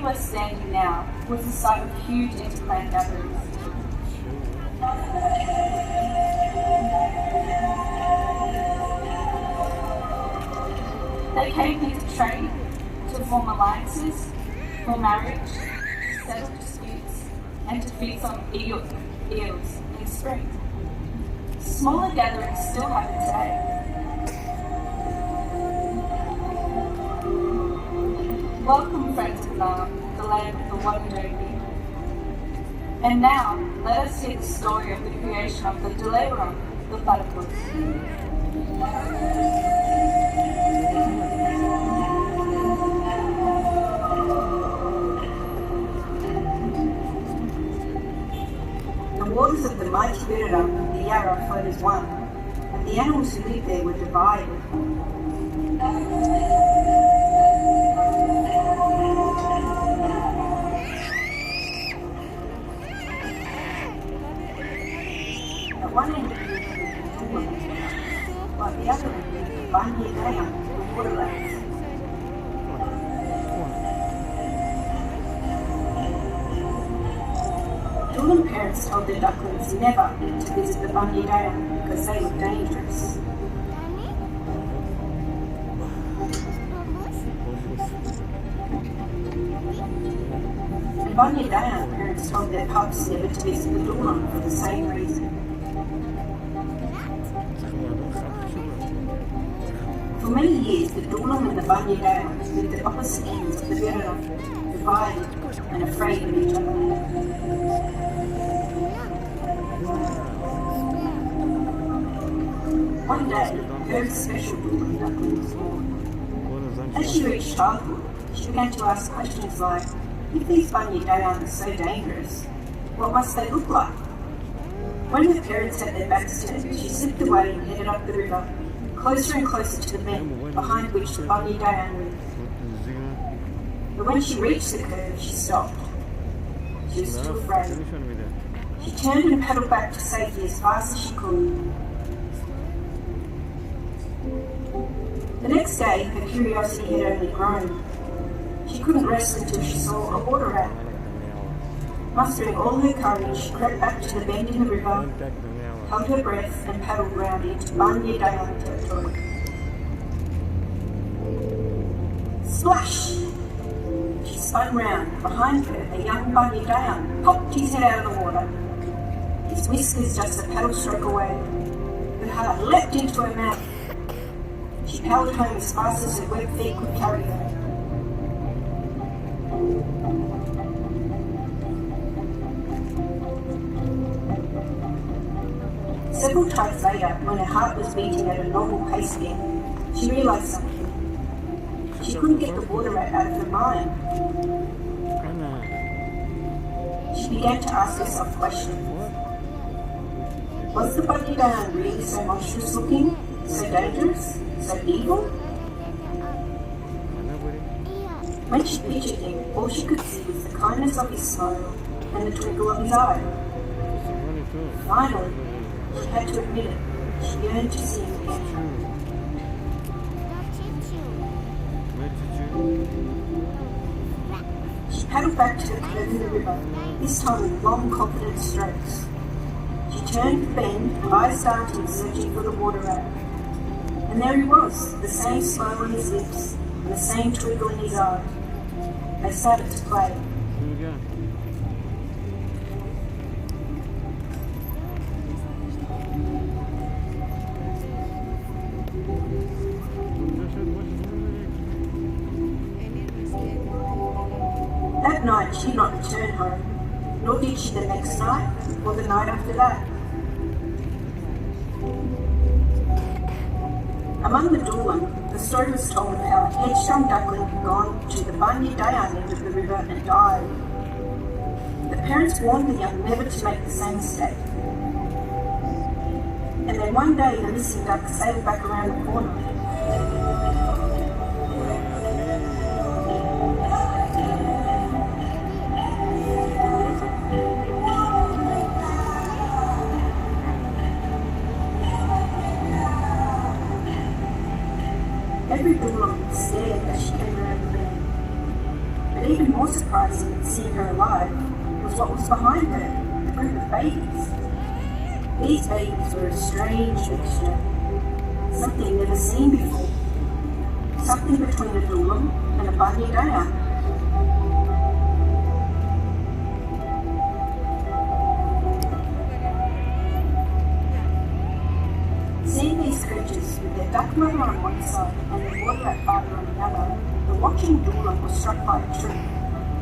we're standing now was the site of huge interclan gatherings. They came here to trade, to form alliances, for marriage, to settle disputes, and to feast on eels in spring. Smaller gatherings still happen today. Welcome, friends of Nar, the land of the one baby. And now, let us hear the story of the creation of the Dockland, the platypus. The waters of the mighty Birra and the Yarra flowed as one, and the animals who lived there were divided. At one end of the river was Dockland, while the other end was the Bundy the water rats. Dockland parents told their ducklings never to visit the Bundy because they were dangerous. And Bundy parents told their pups never to visit the Dockland for the same reason. For many years, the Dockland and the Bundy lived at opposite ends of the Birra, divided and afraid of each other. One day, a very special Dockland duckling was born. As she reached childhood, she began to ask questions like, if these Bundy are so dangerous, what must they look like? When her parents had their backs turned, she slipped away and headed up the river, closer and closer to the men behind which the Bundy lived. But when she reached the curve, she stopped. She was too afraid. She turned and paddled back to safety as fast as she could. The next day, her curiosity had only grown. She couldn't rest until she saw a water rat. Mustering all her courage, she crept back to the bend in the river, held her breath and paddled round into Bundy territory. Splash! She spun round. Behind her, a young Bundy popped his head out of the water. His whiskers just a paddle stroke away. Her heart leapt into her mouth. She paddled home as fast as her webbed feet could carry her. Several times later, when her heart was beating at a normal pace again, she realised something. She couldn't get the water rat out of her mind. She began to ask herself questions. Was the Bundy really so monstrous looking, so dangerous, so evil? When she pictured him, all she could see was the kindness of his smile and the twinkle of his eye. Finally, she had to admit it. She yearned to see him again. She paddled back to the curve in the river, this time with long, confident strokes. She turned the bend, eyes darting, searching for the water rat. And there he was, the same smile on his lips, and the same twinkle in his eye. They started to play. That night she did not return home, nor did she the next night or the night after that. Among the Dockland, the story was told of how a headstrong duckling had gone to the Bundy end of the river and died. The parents warned the young never to make the same mistake. And then one day the missing duck sailed back around the corner. Every Dockland stared as she came around the bend. But even more more surprising than seeing her alive was what was behind her, a group of babies. These babies were a strange mixture, something never seen before, something between a Dockland and a bunny down. Seeing these creatures with their duck mother on one side and their water rat father on the other, the watching Dockland was struck by a truth.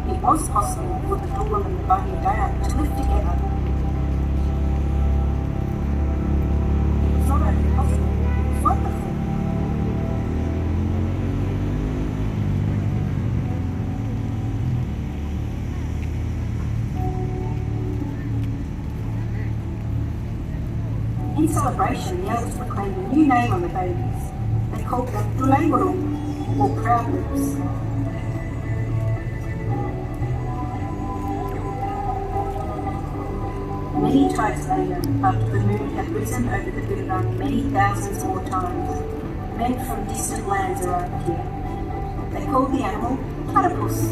It was possible for the Dockland and the bunny down to live together. It was not only possible, it was wonderful. In celebration, the elders proclaimed a new name on the babies. They called them Dockland, or Proudloops. Many tides later, after the moon had risen over the Birrarung many thousands more times, men from distant lands arrived here. They called the animal Platypus.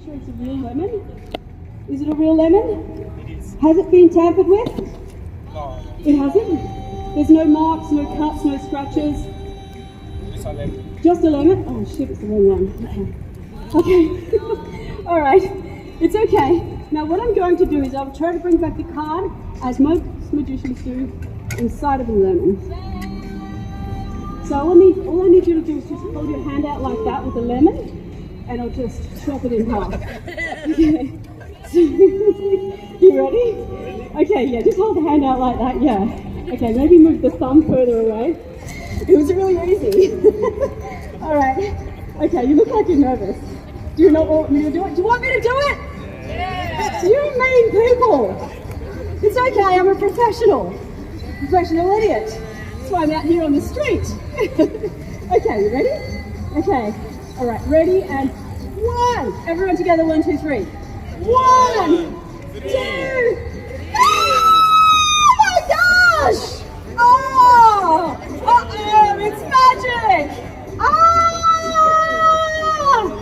It's a real lemon. Is it a real lemon? It is. Has it been tampered with? No. It hasn't? There's no marks, no cuts, no scratches? It's a lemon. Just a lemon? Oh shit, it's the wrong one. Okay. Alright. It's okay. Now what I'm going to do is I'll try to bring back the card, as most magicians do, inside of a lemon. So all I need you to do is just hold your hand out like that with the lemon, and I'll just chop it in half. Okay. You ready? Okay, yeah, just hold the hand out like that, yeah. Okay, maybe move the thumb further away. It was really easy. Alright. Okay, you look like you're nervous. Do you not want me to do it? Do you want me to do it? Yeah. You mean people. It's okay, I'm a professional idiot. That's why I'm out here on the street. Okay, you ready? Okay. Alright, ready and 1. Everyone together, 1, 2, 3. 1, 2. Oh my gosh! Oh! Uh-oh, it's magic! Ah!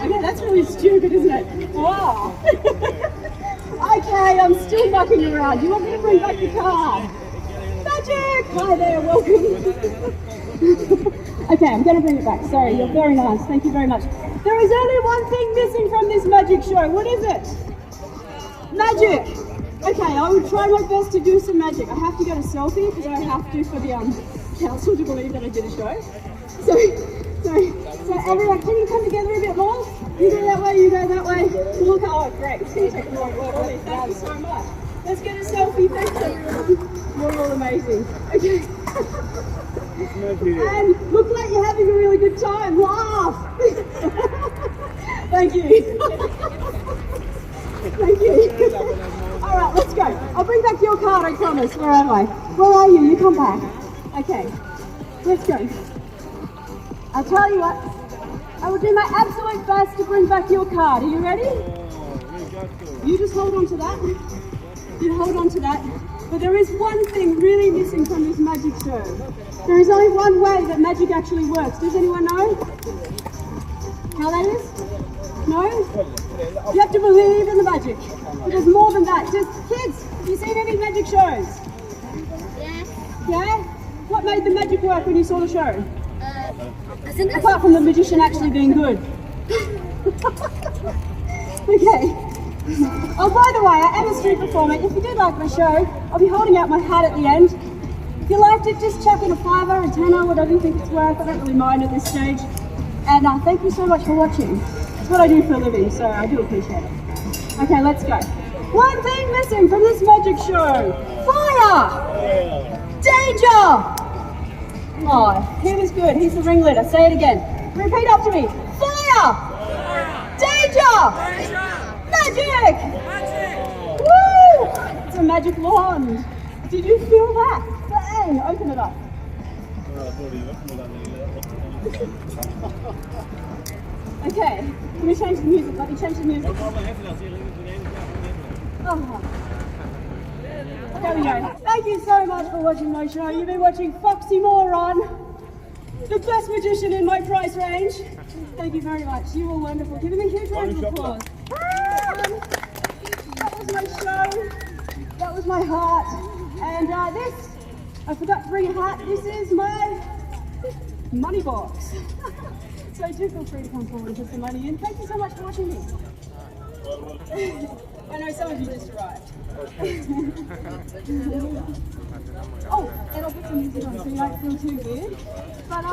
Okay, that's really stupid, isn't it? Oh. Okay, I'm still mucking around. Do you want me to bring back the card? Magic! Hi there, welcome. Okay, I'm going to bring it back. Sorry, you're very nice. Thank you very much. There is only one thing missing from this magic show. What is it? Magic! Okay, I will try my best to do some magic. I have to get a selfie because I have to for the council to believe that I did a show. So everyone, can you come together a bit more? You go that way, you go that way. Look, oh great, it's going to take a long work. Thank you so much. Let's get a selfie, thanks everyone. You're all amazing. Okay. And look like you're having a really good time. Laugh! Thank you. Thank you. Alright, let's go. I'll bring back your card, I promise. Where am I? Where are you? You come back. Okay. Let's go. I'll tell you what. I will do my absolute best to bring back your card. Are you ready? You just hold on to that. You hold on to that. But there is one thing really missing from this magic show. There is only one way that magic actually works. Does anyone know how that is? No? You have to believe in the magic. But there's more than that. Just kids, have you seen any magic shows? Yeah. Yeah? What made the magic work when you saw the show? I think Apart from the magician actually being good. Okay. Oh, by the way, I am a street performer. If you did like my show, I'll be holding out my hat at the end. If you liked it, just chuck in a $5 or a $10, whatever you think it's worth. I don't really mind at this stage. And thank you so much for watching. It's what I do for a living, so I do appreciate it. Okay, let's go. One thing missing from this magic show. Fire! Danger! Oh, he was good. He's the ringleader. Say it again. Repeat after me. Fire! Danger! Magic! Woo! It's a magic wand. Did you feel that? Bang! Open it up. Okay, let me change the music. Let me change the music. Oh. There we go. Thank you so much for watching my show. You've been watching Foxy Moron, the best magician in my price range. Thank you very much. You were wonderful. Give him a huge round of applause. That was my show. That was my heart. And this, I forgot to bring a hat. This is my money box. So do feel free to come forward and put some money in. Thank you so much for watching me. I know some of you just arrived. Oh, and I'll put some music on so you don't feel too weird. But